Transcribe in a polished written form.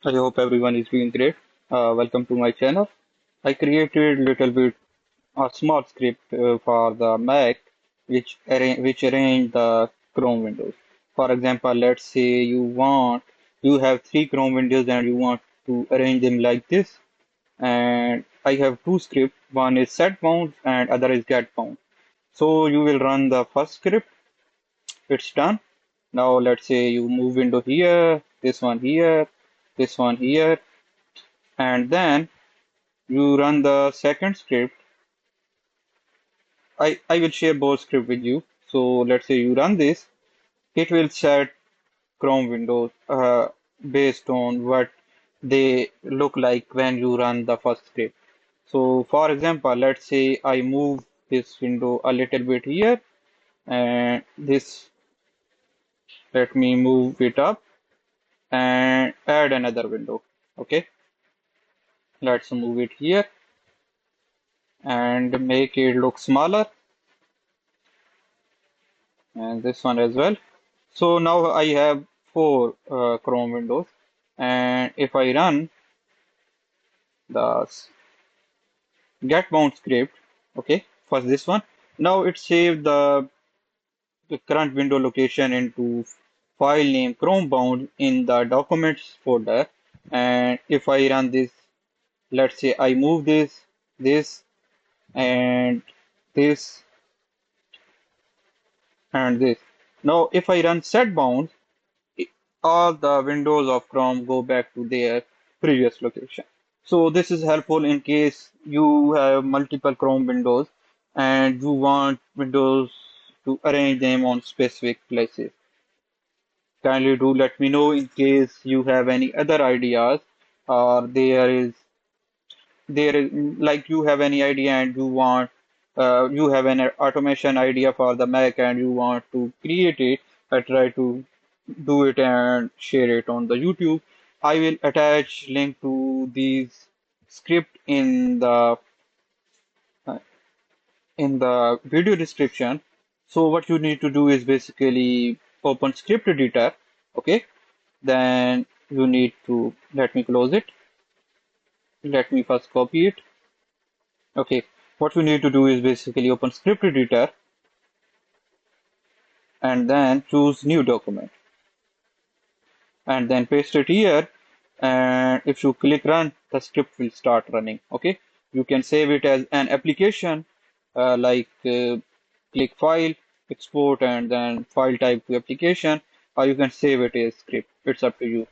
I hope everyone is doing great. Welcome to my channel. I created little bit a small script for the Mac which arrange the Chrome windows. For example, let's say you have three Chrome windows and you want to arrange them like this. And I have two scripts. One is set bounds and other is get bound. So you will run the first script. It's done. Now let's say you move window here, this one here, and then you run the second script. I will share both script with you. So let's say you run this, it will set Chrome windows based on what they look like when you run the first script. So for example, let's say I move this window a little bit here and this, let me move it up and add another window. Okay, let's move it here and make it look smaller and this one as well. So now I have four Chrome windows, and if I run the get mount script, okay, for this one, now it saved the current window location into file name ChromeBound in the documents folder. And if I run this, let's say I move this, and this, and this. Now if I run set bounds, all the windows of Chrome go back to their previous location. So this is helpful in case you have multiple Chrome windows and you want Windows to arrange them on specific places. Kindly do let me know in case you have any other ideas, or there is like you have any idea and you have an automation idea for the Mac and you want to create it. I try to do it and share it on the YouTube. I will attach link to these script uh, in the video description. So what you need to do is basically open script editor. Okay, then you need to, let me close it. Let me first copy it. Okay, what we need to do is basically open script editor and then choose new document and then paste it here. And if you click run, the script will start running. Okay, you can save it as an application, click file, export, and then file type to application, or you can save it as script. It's up to you.